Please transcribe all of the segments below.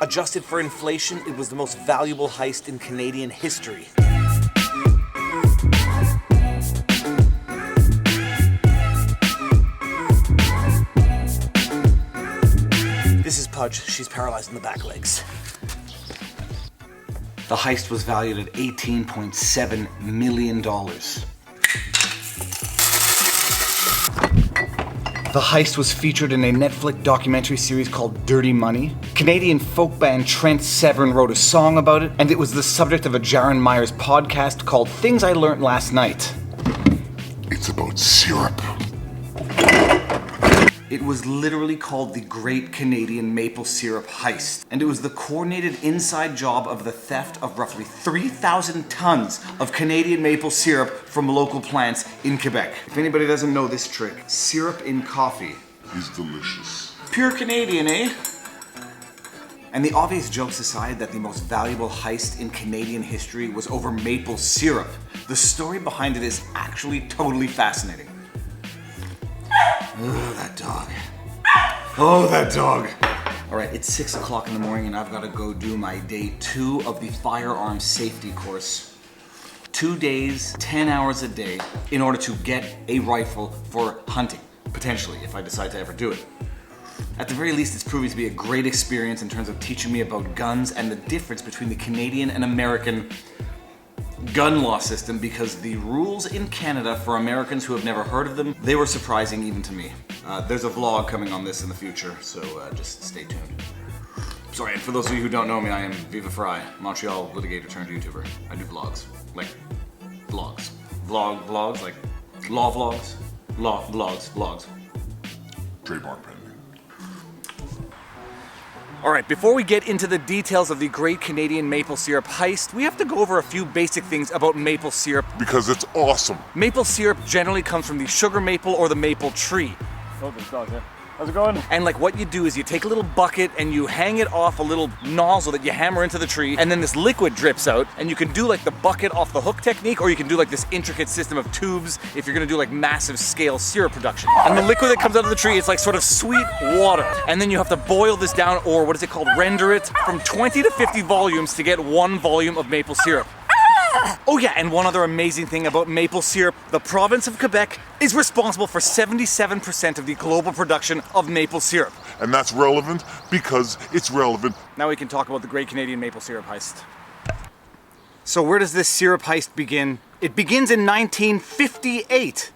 Adjusted for inflation, it was the most valuable heist in Canadian history. This is Pudge. She's paralyzed in the back legs. The heist was valued at $18.7 million. The heist was featured in a Netflix documentary series called Dirty Money. Canadian folk band Trent Severn wrote a song about it, and it was the subject of a Jaron Myers podcast called Things I Learned Last Night. It's about syrup. It was literally called the Great Canadian Maple Syrup Heist, and it was the coordinated inside job of the theft of roughly 3,000 tons of Canadian maple syrup from local plants in Quebec. If anybody doesn't know this trick, syrup in coffee Is delicious. Pure Canadian, eh? And the obvious jokes aside that the most valuable heist in Canadian history was over maple syrup, the story behind it is actually totally fascinating. Oh, that dog. Oh, that dog. All right, it's 6 o'clock in the morning and I've got to go do my day 2 of the firearms safety course. 2 days, 10 hours a day in order to get a rifle for hunting, potentially, if I decide to ever do it. At the very least, it's proving to be a great experience in terms of teaching me about guns and the difference between the Canadian and American gun law system, because the rules in Canada for Americans who have never heard of them, they were surprising even to me. There's a vlog coming on this in the future, so just stay tuned. Sorry, and for those of you who don't know me, I am Viva Frei, Montreal litigator turned YouTuber. I do vlogs, like vlogs. Vlogs, like law vlogs, vlogs. Trademark pending. All right, before we get into the details of the Great Canadian Maple Syrup Heist, we have to go over a few basic things about maple syrup. Because it's awesome. Maple syrup generally comes from the sugar maple or the maple tree. Oh, there's dogs there. How's it going? And like what you do is you take a little bucket and you hang it off a little nozzle that you hammer into the tree, and then this liquid drips out, and you can do like the bucket off the hook technique, or you can do like this intricate system of tubes if you're gonna do like massive scale syrup production. And the liquid that comes out of the tree, it's like sort of sweet water. And then you have to boil this down, or what is it called, render it, from 20 to 50 volumes to get 1 volume of maple syrup. Oh yeah, and one other amazing thing about maple syrup, the province of Quebec is responsible for 77% of the global production of maple syrup. And that's relevant because it's relevant. Now we can talk about the Great Canadian Maple Syrup Heist. So where does this syrup heist begin? It begins in 1958.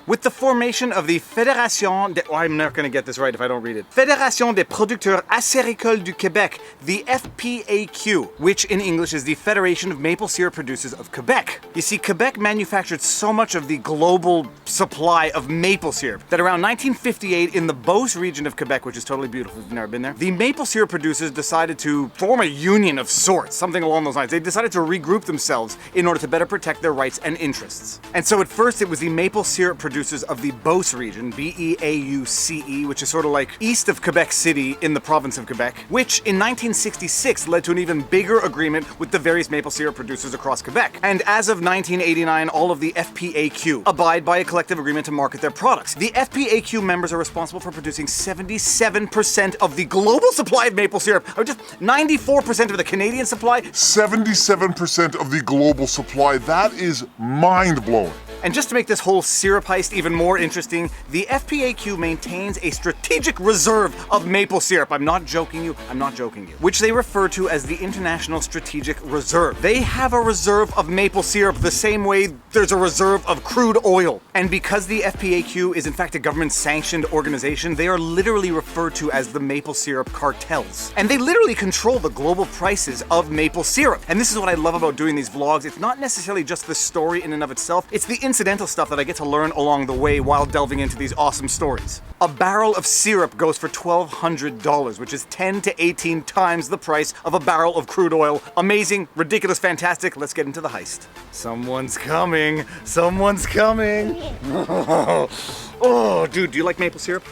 With the formation of the Fédération des... Oh, I'm not going to get this right if I don't read it. Fédération des producteurs acéricoles du Québec, the FPAQ, which in English is the Federation of Maple Syrup Producers of Quebec. You see, Quebec manufactured so much of the global supply of maple syrup that around 1958 in the Beauce region of Quebec, which is totally beautiful if you've never been there, the maple syrup producers decided to form a union of sorts, something along those lines. They decided to regroup themselves in order to better protect their rights and interests. And so at first it was the maple syrup producers of the Beauce region, B-E-A-U-C-E, which is sort of like east of Quebec City in the province of Quebec, which in 1966 led to an even bigger agreement with the various maple syrup producers across Quebec. And as of 1989, all of the FPAQ abide by a collective agreement to market their products. The FPAQ members are responsible for producing 77% of the global supply of maple syrup, or just 94% of the Canadian supply. 77% of the global supply. That is mind-blowing. And just to make this whole syrup heist even more interesting, the FPAQ maintains a strategic reserve of maple syrup. I'm not joking you, which they refer to as the International Strategic Reserve. They have a reserve of maple syrup the same way there's a reserve of crude oil. And because the FPAQ is in fact a government-sanctioned organization, they are literally referred to as the maple syrup cartels. And they literally control the global prices of maple syrup. And this is what I love about doing these vlogs. It's not necessarily just the story in and of itself, it's the incidental stuff that I get to learn along the way while delving into these awesome stories. A barrel of syrup goes for $1,200, which is 10 to 18 times the price of a barrel of crude oil. Amazing, ridiculous, fantastic. Let's get into the heist. Someone's coming. Someone's coming. Oh, dude, do you like maple syrup?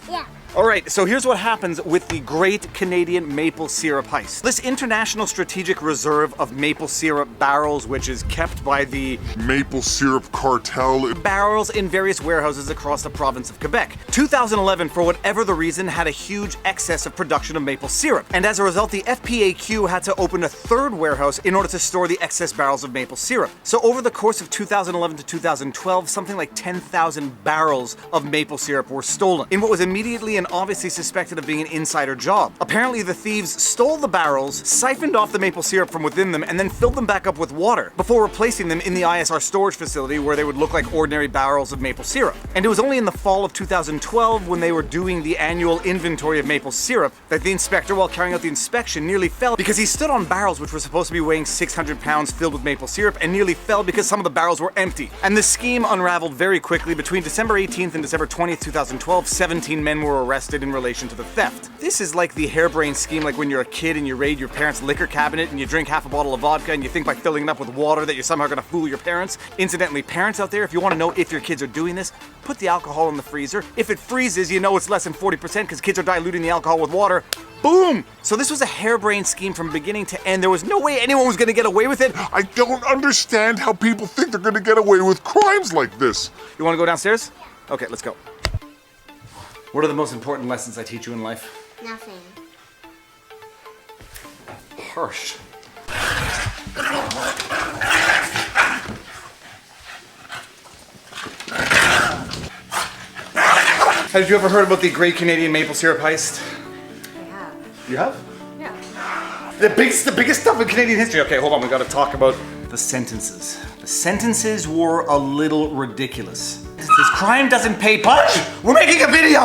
Yeah. All right, so here's what happens with the Great Canadian Maple Syrup Heist. This international strategic reserve of maple syrup barrels, which is kept by the Maple syrup cartel. barrels in various warehouses across the province of Quebec. 2011, for whatever the reason, had a huge excess of production of maple syrup. And as a result, the FPAQ had to open a third warehouse in order to store the excess barrels of maple syrup. So over the course of 2011 to 2012, something like 10,000 barrels of maple syrup were stolen, in what was immediately and obviously suspected of being an insider job. Apparently, the thieves stole the barrels, siphoned off the maple syrup from within them, and then filled them back up with water before replacing them in the ISR storage facility where they would look like ordinary barrels of maple syrup. And it was only in the fall of 2012, when they were doing the annual inventory of maple syrup, that the inspector, while carrying out the inspection, nearly fell because he stood on barrels which were supposed to be weighing 600 pounds filled with maple syrup and nearly fell because some of the barrels were empty. And the scheme unraveled very quickly. Between December 18th and December 20th, 2012, 17 men were arrested in relation to the theft. This is like the harebrained scheme, like when you're a kid and you raid your parents' liquor cabinet and you drink half a bottle of vodka and you think by filling it up with water that you're somehow gonna fool your parents. Incidentally, parents out there, if you want to know if your kids are doing this, put the alcohol in the freezer. If it freezes, you know it's less than 40% because kids are diluting the alcohol with water. Boom! So this was a harebrained scheme from beginning to end. There was no way anyone was gonna get away with it. I don't understand how people think they're gonna get away with crimes like this. You wanna go downstairs? Okay, let's go. What are the most important lessons I teach you in life? Nothing. Harsh. Have you ever heard about the Great Canadian Maple Syrup Heist? I have. You have? Yeah. The biggest stuff in Canadian history. Okay, hold on, we gotta talk about the sentences. The sentences were a little ridiculous. This crime doesn't pay much! We're making a video!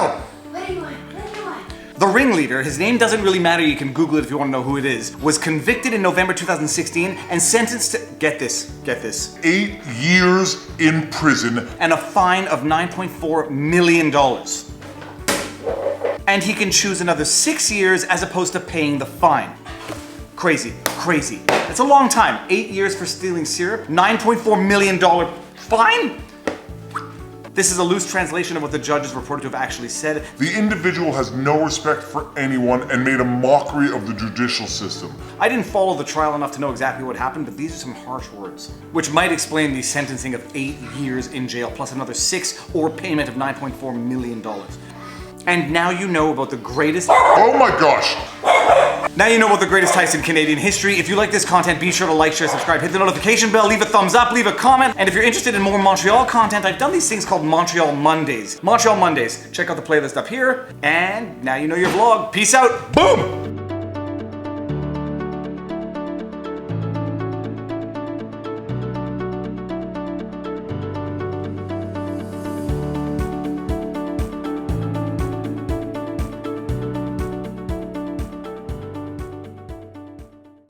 What do you want? What do you want? The ringleader, his name doesn't really matter, you can Google it if you want to know who it is, was convicted in November 2016 and sentenced to, get this, 8 years in prison. and a fine of $9.4 million. And he can choose another 6 years as opposed to paying the fine. Crazy, crazy. It's a long time. 8 years for stealing syrup, $9.4 million fine? This is a loose translation of what the judge is reported to have actually said. The individual has no respect for anyone and made a mockery of the judicial system. I didn't follow the trial enough to know exactly what happened, but these are some harsh words, which might explain the sentencing of 8 years in jail, plus another 6 or payment of $9.4 million. And now you know about the greatest... Oh my gosh! Now you know about the greatest heist in Canadian history. If you like this content, be sure to like, share, subscribe, hit the notification bell, leave a thumbs up, leave a comment. And if you're interested in more Montreal content, I've done these things called Montreal Mondays. Montreal Mondays. Check out the playlist up here. And now you know your vlog. Peace out. Boom!